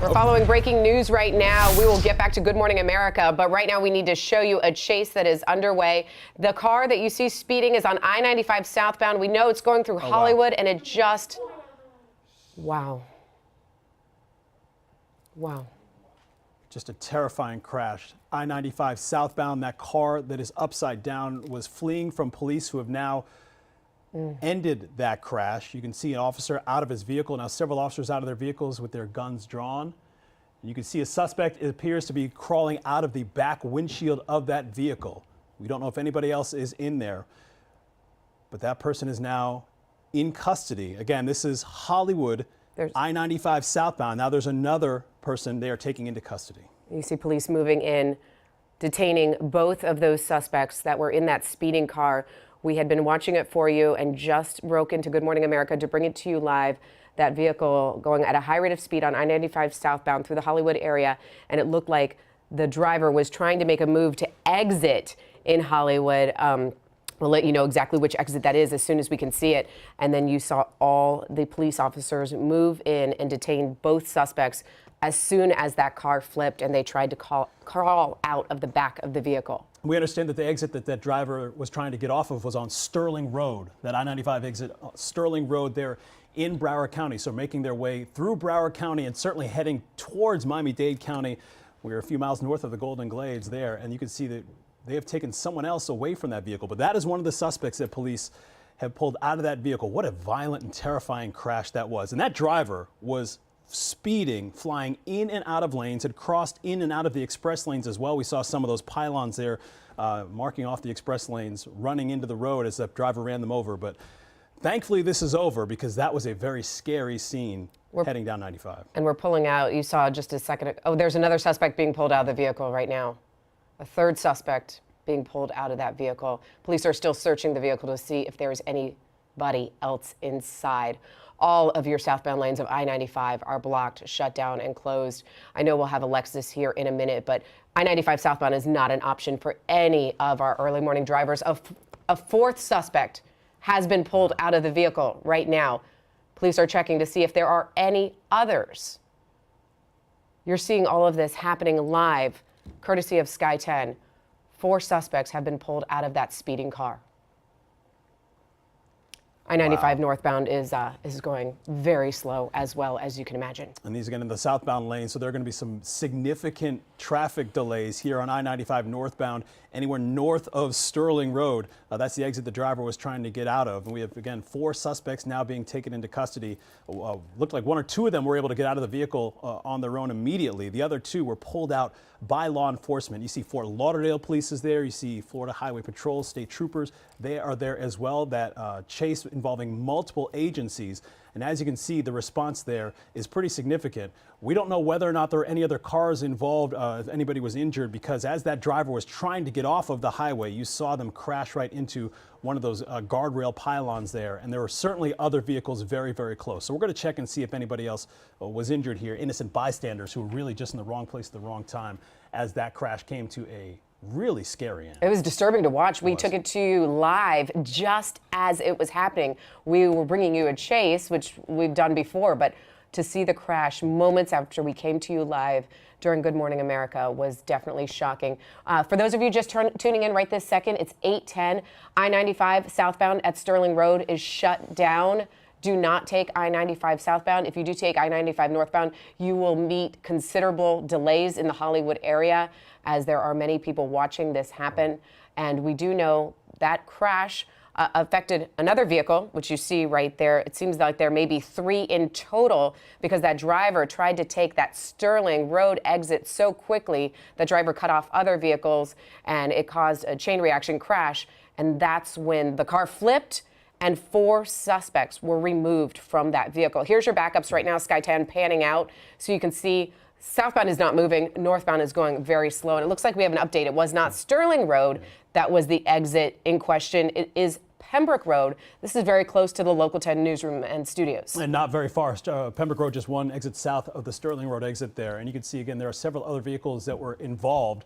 We're following breaking news right now. We will get back to Good Morning America, but right now we need to show you a chase that is underway. The car that you see speeding is on I-95 southbound. We know it's going through Hollywood, and it just, wow. Just a terrifying crash. I-95 southbound, that car that is upside down was fleeing from police who have now ended that crash. You can see an officer out of his vehicle, now several officers out of their vehicles with their guns drawn. You can see a suspect, it appears to be crawling out of the back windshield of that vehicle. We don't know if anybody else is in there, but that person is now in custody. Again, this is Hollywood, I-95 southbound. Now there's another person they are taking into custody. You see police moving in, detaining both of those suspects that were in that speeding car. We had been watching it for you and just broke into Good Morning America to bring it to you live. That vehicle going at a high rate of speed on I-95 southbound through the Hollywood area, and it looked like the driver was trying to make a move to exit in Hollywood. We'll let you know exactly which exit that is as soon as we can see it. And then you saw all the police officers move in and detain both suspects as soon as that car flipped and they tried to crawl out of the back of the vehicle. We understand that the exit that driver was trying to get off of was on Sterling Road, that I-95 exit, Sterling Road there in Broward County. So making their way through Broward County and certainly heading towards Miami-Dade County. We're a few miles north of the Golden Glades there, and you can see that they have taken someone else away from that vehicle. But that is one of the suspects that police have pulled out of that vehicle. What a violent and terrifying crash that was. And that driver was speeding, flying in and out of lanes, had crossed in and out of the express lanes as well. We saw some of those pylons there marking off the express lanes, running into the road as the driver ran them over. But thankfully this is over, because that was a very scary scene heading down 95. And we're pulling out, you saw just a second, oh, there's another suspect being pulled out of the vehicle right now. A third suspect being pulled out of that vehicle. Police are still searching the vehicle to see if there is anybody else inside. All of your southbound lanes of I-95 are blocked, shut down, and closed. I know we'll have Alexis here in a minute, but I-95 southbound is not an option for any of our early morning drivers. A fourth suspect has been pulled out of the vehicle right now. Police are checking to see if there are any others. You're seeing all of this happening live, courtesy of Sky 10. 4 suspects have been pulled out of that speeding car. I-95 northbound is going very slow as well, as you can imagine. And these again in the southbound lane, so there are going to be some significant traffic delays here on I-95 northbound, anywhere north of Sterling Road. That's the exit the driver was trying to get out of. And we have, again, 4 suspects now being taken into custody. Looked like 1 or 2 of them were able to get out of the vehicle on their own immediately. The other 2 were pulled out by law enforcement. You see Fort Lauderdale police is there. You see Florida Highway Patrol, state troopers. They are there as well. That chase involving multiple agencies. And as you can see, the response there is pretty significant. We don't know whether or not there are any other cars involved, if anybody was injured, because as that driver was trying to get off of the highway, you saw them crash right into one of those guardrail pylons there. And there were certainly other vehicles very, very close. So we're going to check and see if anybody else was injured here, innocent bystanders who were really just in the wrong place at the wrong time as that crash came to a really scary end. It was disturbing to watch. We took it to you live just as it was happening. We were bringing you a chase, which we've done before, but to see the crash moments after we came to you live during Good Morning America was definitely shocking. For those of you just tuning in right this second, it's 8:10. I-95 southbound at Sterling Road is shut down. Do not take I-95 southbound. If you do take I-95 northbound, you will meet considerable delays in the Hollywood area, as there are many people watching this happen. And we do know that crash affected another vehicle, which you see right there. It seems like there may be 3 in total, because that driver tried to take that Sterling Road exit so quickly, the driver cut off other vehicles and it caused a chain reaction crash. And that's when the car flipped and 4 suspects were removed from that vehicle. Here's your backups right now, Sky 10 panning out so you can see southbound is not moving, northbound is going very slow. And it looks like we have an update. It was not Sterling Road that was the exit in question. It is Pembroke Road. This is very close to the Local 10 newsroom and studios. And not very far. Pembroke Road, just 1 exit south of the Sterling Road exit there. And you can see again, there are several other vehicles that were involved.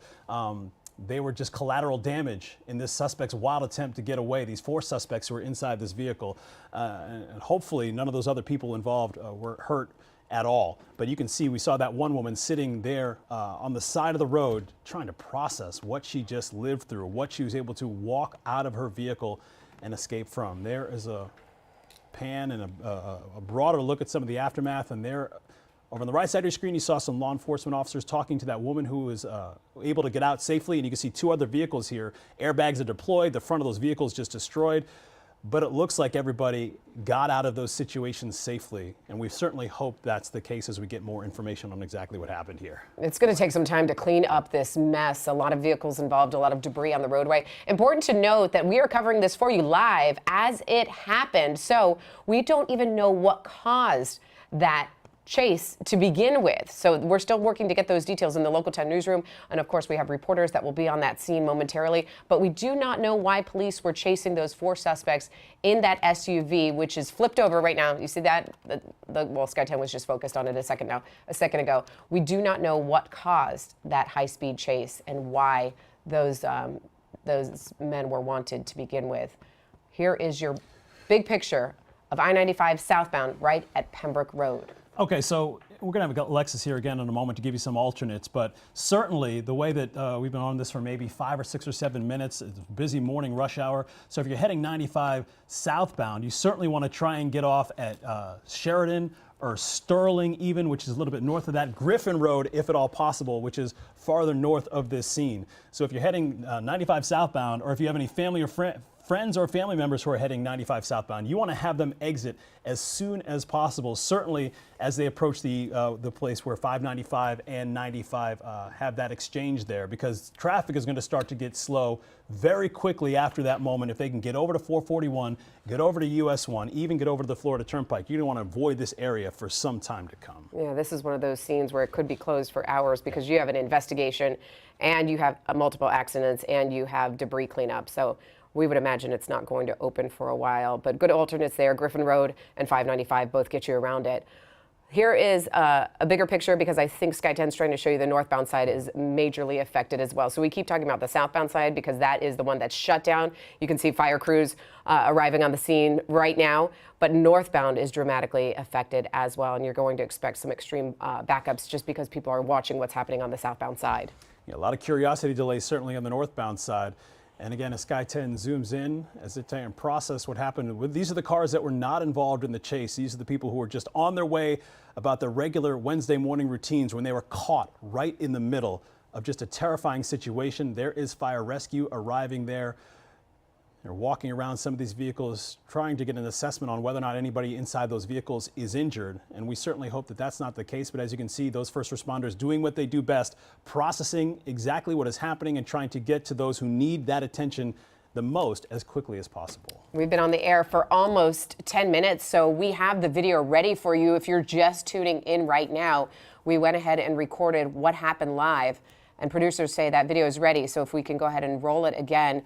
They were just collateral damage in this suspect's wild attempt to get away. These 4 suspects who were inside this vehicle. And hopefully none of those other people involved were hurt at all. But you can see we saw that one woman sitting there on the side of the road trying to process what she just lived through, what she was able to walk out of her vehicle and escape from. There is a pan and a broader look at some of the aftermath, and there over on the right side of your screen you saw some law enforcement officers talking to that woman who was able to get out safely, and you can see two other vehicles here. Airbags are deployed, the front of those vehicles just destroyed. But it looks like everybody got out of those situations safely, and we certainly hope that's the case as we get more information on exactly what happened here. It's going to take some time to clean up this mess. A lot of vehicles involved, a lot of debris on the roadway. Important to note that we are covering this for you live as it happened, so we don't even know what caused that chase to begin with. So we're still working to get those details in the Local 10 newsroom. And of course, we have reporters that will be on that scene momentarily. But we do not know why police were chasing those four suspects in that SUV, which is flipped over right now. You see that? Well, Sky 10 was just focused on it a second ago. We do not know what caused that high-speed chase and why those men were wanted to begin with. Here is your big picture of I-95 southbound right at Pembroke Road. Okay, so we're going to have Alexis here again in a moment to give you some alternates, but certainly the way that we've been on this for maybe 5 or 6 or 7 minutes, it's a busy morning rush hour. So if you're heading 95 southbound, you certainly want to try and get off at Sheridan or Sterling even, which is a little bit north of that, Griffin Road, if at all possible, which is farther north of this scene. So if you're heading 95 southbound, or if you have any family or friends or family members who are heading 95 southbound, you want to have them exit as soon as possible, certainly as they approach the place where 595 and 95 have that exchange there, because traffic is going to start to get slow very quickly after that moment. If they can get over to 441, get over to US 1, even get over to the Florida Turnpike, you're going to want to avoid this area for some time to come. Yeah, this is one of those scenes where it could be closed for hours because you have an investigation and you have multiple accidents and you have debris cleanup. So we would imagine it's not going to open for a while, but good alternates there. Griffin Road and 595 both get you around it. Here is a bigger picture because I think Sky 10 is trying to show you the northbound side is majorly affected as well. So we keep talking about the southbound side because that is the one that's shut down. You can see fire crews arriving on the scene right now, but northbound is dramatically affected as well. And you're going to expect some extreme backups just because people are watching what's happening on the southbound side. Yeah, a lot of curiosity delays certainly on the northbound side. And again, as Sky 10 zooms in, as they try and process what happened, these are the cars that were not involved in the chase. These are the people who were just on their way about their regular Wednesday morning routines when they were caught right in the middle of just a terrifying situation. There is fire rescue arriving there. They're walking around some of these vehicles trying to get an assessment on whether or not anybody inside those vehicles is injured. And we certainly hope that that's not the case. But as you can see, those first responders doing what they do best, processing exactly what is happening and trying to get to those who need that attention the most as quickly as possible. We've been on the air for almost 10 minutes, so we have the video ready for you. If you're just tuning in right now, we went ahead and recorded what happened live. And producers say that video is ready. So if we can go ahead and roll it again.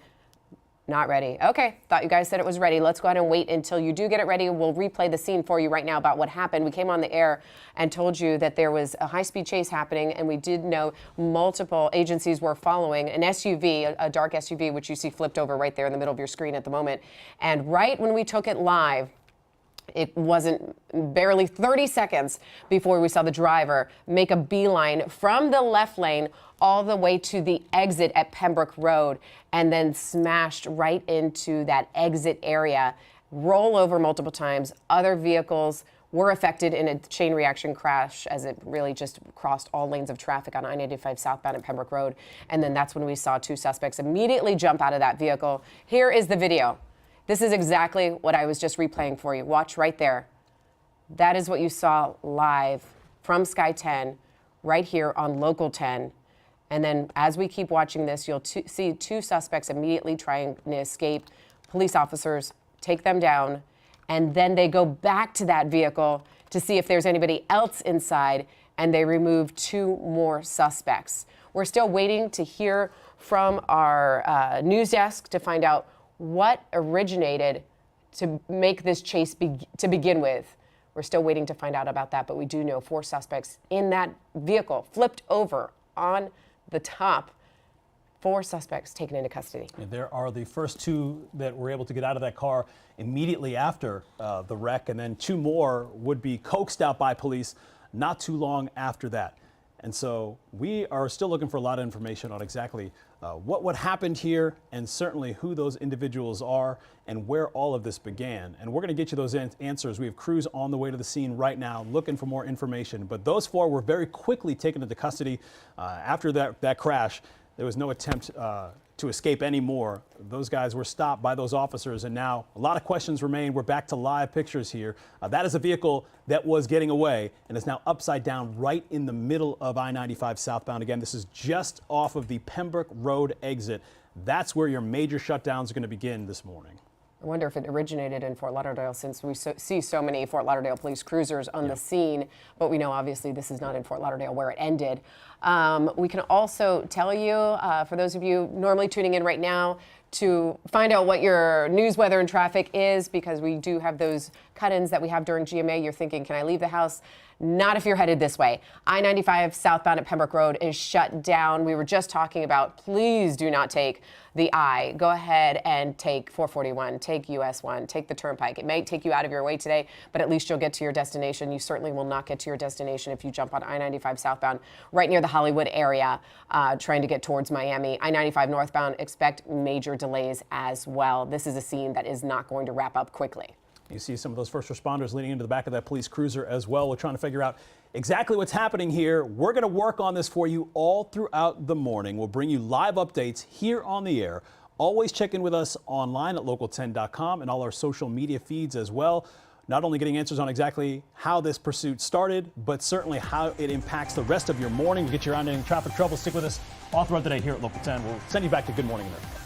Not ready. Okay, thought you guys said it was ready. Let's go ahead and wait until you do get it ready. We'll replay the scene for you right now about what happened. We came on the air and told you that there was a high-speed chase happening, and we did know multiple agencies were following an SUV, a dark SUV, which you see flipped over right there in the middle of your screen at the moment. And right when we took it live, it wasn't barely 30 seconds before we saw the driver make a beeline from the left lane all the way to the exit at Pembroke Road and then smashed right into that exit area, roll over multiple times. Other vehicles were affected in a chain reaction crash as it really just crossed all lanes of traffic on I-95 southbound at Pembroke Road. And then that's when we saw two suspects immediately jump out of that vehicle. Here is the video. This is exactly what I was just replaying for you. Watch right there. That is what you saw live from Sky 10 right here on Local 10. And then as we keep watching this, you'll see two suspects immediately trying to escape. Police officers take them down, and then they go back to that vehicle to see if there's anybody else inside, and they remove two more suspects. We're still waiting to hear from our news desk to find out what originated to make this chase to begin with. We're still waiting to find out about that, but we do know four suspects in that vehicle flipped over on the top. Four suspects taken into custody. And there are the first two that were able to get out of that car immediately after the wreck, and then two more would be coaxed out by police not too long after that. And so we are still looking for a lot of information on exactly what happened here, and certainly who those individuals are and where all of this began. And we're going to get you those answers. We have crews on the way to the scene right now looking for more information. But those four were very quickly taken into custody after that crash. There was no attempt to escape anymore. Those guys were stopped by those officers, and now a lot of questions remain. We're back to live pictures here. That is a vehicle that was getting away and is now upside down right in the middle of I-95 southbound. Again, this is just off of the Pembroke Road exit. That's where your major shutdowns are going to begin this morning. I wonder if it originated in Fort Lauderdale, since we see so many Fort Lauderdale police cruisers on the scene, but we know obviously this is not in Fort Lauderdale where it ended. We can also tell you, for those of you normally tuning in right now, to find out what your news, weather, and traffic is, because we do have those cut-ins that we have during GMA. You're thinking, can I leave the house? Not if you're headed this way. I-95 southbound at Pembroke Road is shut down. We were just talking about, please do not take the I. Go ahead and take 441, take US 1, take the Turnpike. It may take you out of your way today, but at least you'll get to your destination. You certainly will not get to your destination if you jump on I-95 southbound right near the Hollywood area, trying to get towards Miami. I-95 northbound, expect major delays as well. This is a scene that is not going to wrap up quickly. You see some of those first responders leaning into the back of that police cruiser as well. We're trying to figure out exactly what's happening here. We're going to work on this for you all throughout the morning. We'll bring you live updates here on the air. Always check in with us online at local10.com and all our social media feeds as well. Not only getting answers on exactly how this pursuit started, but certainly how it impacts the rest of your morning. To get you around any traffic trouble, stick with us all throughout the day here at Local 10. We'll send you back to Good Morning America.